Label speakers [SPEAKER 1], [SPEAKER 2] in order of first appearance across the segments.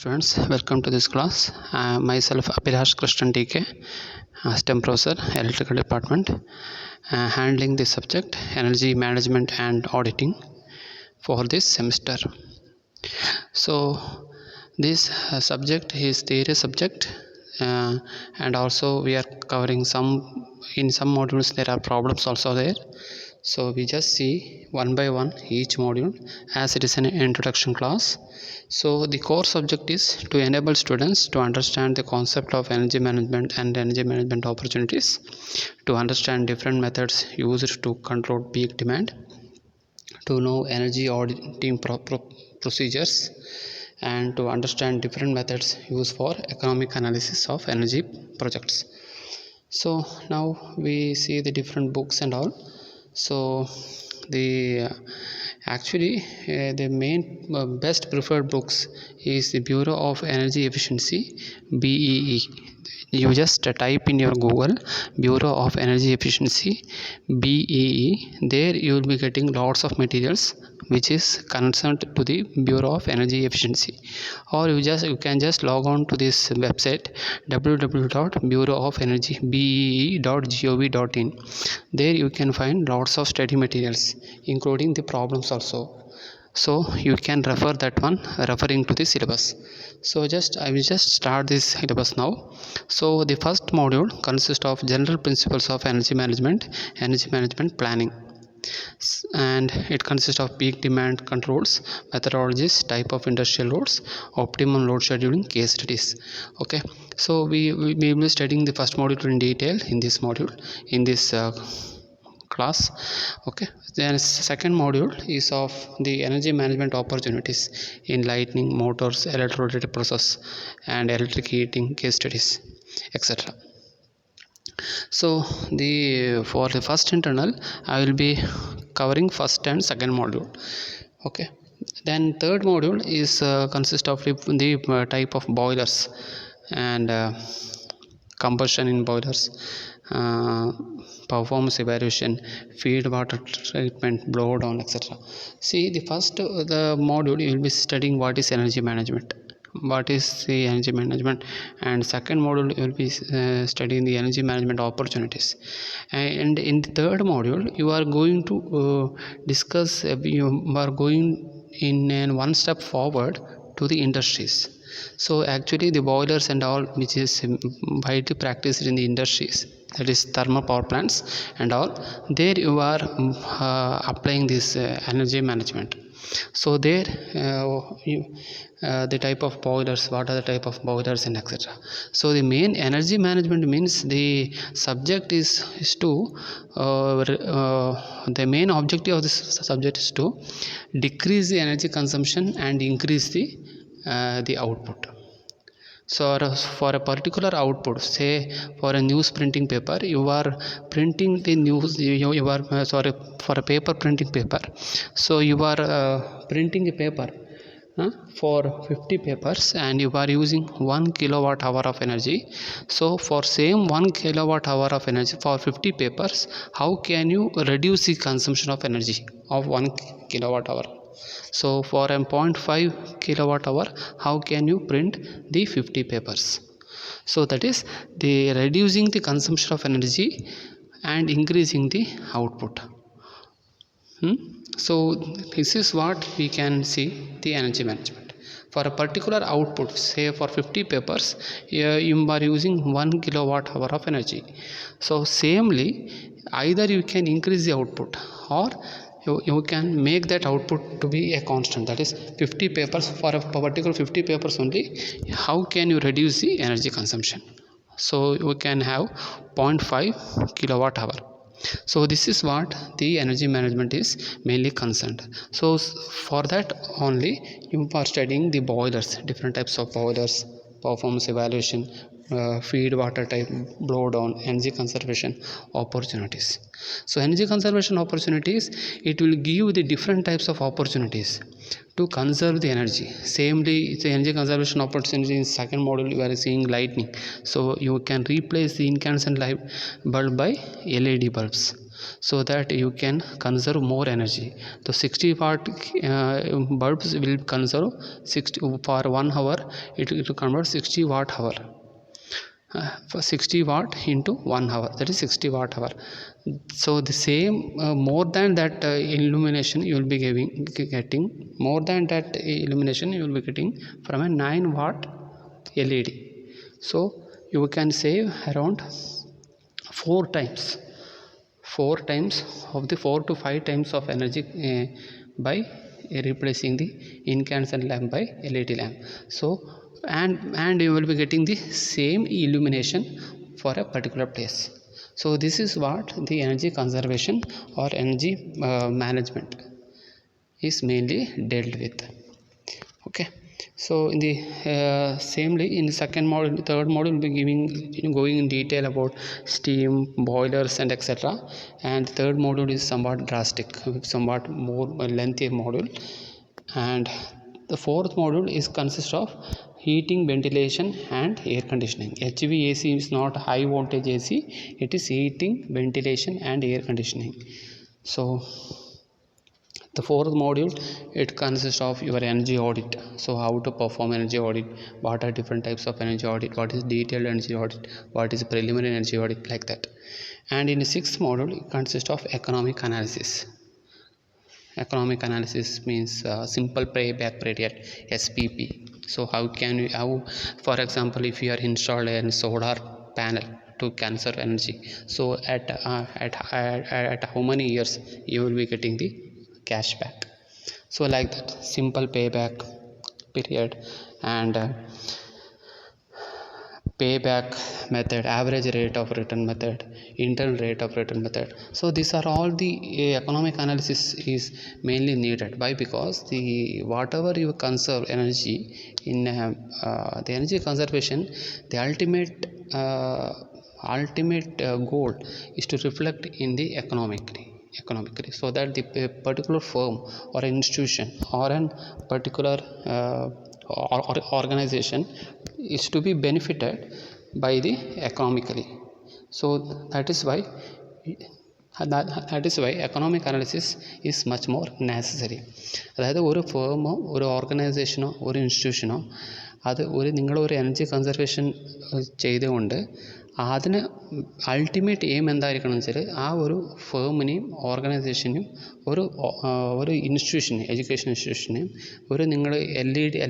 [SPEAKER 1] Students, welcome to this class. Myself Abhilash Krishnan DK, STEM Professor, Electrical Department, handling the subject Energy Management and Auditing for this semester. So this subject is theory subject, and also we are covering in some modules there are problems also there. So we just see one by one each module as it is an introduction class. So the core subject is to enable students to understand the concept of energy management and energy management opportunities, to understand different methods used to control peak demand, to know energy auditing procedures, and to understand different methods used for economic analysis of energy projects. So now we see the different books and all. So the main best preferred books is the Bureau of Energy Efficiency, BEE. You just type in your Google Bureau of Energy Efficiency, BEE. There you will be getting lots of materials which is concerned to the Bureau of Energy Efficiency, or you can just log on to this website www.bureauofenergybee.gov.in. there you can find lots of study materials including the problems also, so you can refer that one referring to the syllabus. So I will just start this syllabus now. So the first module consists of general principles of energy management planning, and it consists of peak demand controls, methodologies, type of industrial loads, optimum load scheduling, case studies. Okay, so we will be studying the first module in detail in this class. Okay, then second module is of the energy management opportunities in lightning, motors, electrolytic process, and electric heating, case studies, etc. So for the first internal I will be covering first and second module. Okay, then third module is consist of the type of boilers and combustion in boilers, performance evaluation, feed water treatment, blow down, etc. See, the module you will be studying what is energy management, and second module you will be studying the energy management opportunities, and in the third module you are going to discuss, you are going in one step forward to the industries. So actually the boilers and all which is widely practiced in the industries, that is thermal power plants and all, there you are applying this energy management. So there the type of boilers, what are the type of boilers and etc. So the main energy management means the subject is to the main objective of this subject is to decrease the energy consumption and increase the output. So for a particular output, say for a news printing paper, you are printing the news, you are for a paper printing paper, so you are printing a paper for 50 papers and you are using 1 kilowatt hour of energy. So for same 1 kilowatt hour of energy for 50 papers, how can you reduce the consumption of energy of 1 kilowatt hour? So for a 0.5 kilowatt hour, how can you print the 50 papers? So that is the reducing the consumption of energy and increasing the output. So this is what we can see the energy management. For a particular output, say for 50 papers, you are using 1 kilowatt hour of energy. So samely, either you can increase the output or you can make that output to be a constant, that is 50 papers. For a particular 50 papers only, how can you reduce the energy consumption? So you can have 0.5 kilowatt hour. So this is what the energy management is mainly concerned. So for that only you are studying the boilers, different types of boilers, performance evaluation, feed water type, blow down, energy conservation opportunities. So energy conservation opportunities, it will give the different types of opportunities to conserve the energy. Samely, the energy conservation opportunity in second module you are seeing lightning. So you can replace the incandescent light bulb by LED bulbs. so that you can conserve more energy. The 60 watt bulbs will conserve 60 for 1 hour. It will convert 60 watt hour for 60 watt into 1 hour, that is 60 watt hour. So the same more than that illumination you will be getting more than that illumination you will be getting from a 9 watt LED. So you can save around 4 times of the 4 to 5 times of energy by replacing the incandescent lamp by LED lamp. So and you will be getting the same illumination for a particular place. So this is what the energy conservation or energy management is mainly dealt with. Okay, so in the samely in the second module, third module will be going in detail about steam boilers and etc. And the third module is somewhat drastic, somewhat more lengthy module. And the fourth module is consists of heating, ventilation and air conditioning. HVAC is not high voltage AC, it is heating, ventilation and air conditioning. So the fourth module, it consists of your energy audit. So how to perform energy audit, what are different types of energy audit, what is detailed energy audit, what is preliminary energy audit, like that. And in the sixth module, it consists of economic analysis. Economic analysis means simple payback period, SPP. So how can you, for example, if you are installed a solar panel to conserve energy, so at how many years you will be getting the cash back. So like that, simple payback period and payback method, average rate of return method, internal rate of return method. So these are all the economic analysis is mainly needed. Why? Because the whatever you conserve energy in the energy conservation, the ultimate goal is to reflect in the economically, so that the particular firm or institution or an particular organization is to be benefited by the economically. So that is why economic analysis is much more necessary. അതായത് ഒരു ഫേമോ ഒരു ഓർഗനൈസേഷനോ ഒരു ഇൻസ്റ്റിറ്റ്യൂഷനോ അത് നിങ്ങളൊരു energy conservation ചെയ്തുകൊണ്ട് അതിന് ultimate aim എന്തായിരിക്കണം എന്ന് വെച്ചാൽ ആ ഒരു ഫേമിനെയും ഓർഗനൈസേഷനെയും ഒരു ഇൻസ്റ്റിറ്റ്യൂഷനെയും എഡ്യൂക്കേഷൻ ഇൻസ്റ്റിറ്റ്യൂഷനെയും നിങ്ങൾ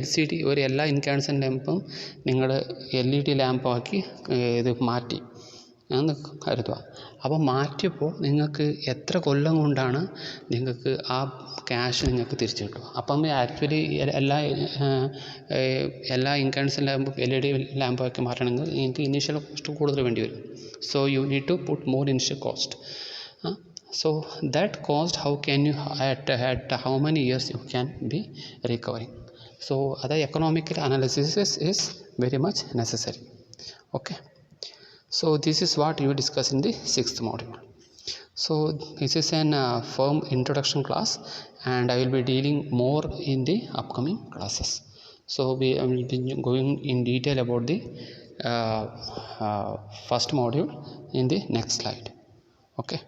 [SPEAKER 1] LCD ഒരു എല്ലാ ഇൻകാൻസൻ ലാമ്പും നിങ്ങൾ LED ലാമ്പാക്കി ഇത് മാറ്റി എന്ന് കരുതുക. അപ്പോൾ മാറ്റിയപ്പോൾ നിങ്ങൾക്ക് എത്ര കൊല്ലം കൊണ്ടാണ് നിങ്ങൾക്ക് ആ ക്യാഷ് നിങ്ങൾക്ക് തിരിച്ചു കിട്ടുക. അപ്പം ആക്ച്വലി എല്ലാ ഇൻകാൻസൻ ലാമ്പും LED ലാമ്പാക്കി മാറ്റണമെങ്കിൽ നിങ്ങൾക്ക് ഇനീഷ്യൽ കോസ്റ്റ് കൂടുതൽ വേണ്ടി വരും. So you need to put more initial cost. So that cost, how can you at how many years you can be recovering. So other economical analysis is very much necessary. Okay, so this is what you discuss in the sixth module. So this is an firm introduction class, and I will be dealing more in the upcoming classes. So we will be going in detail about the first module in the next slide. Okay.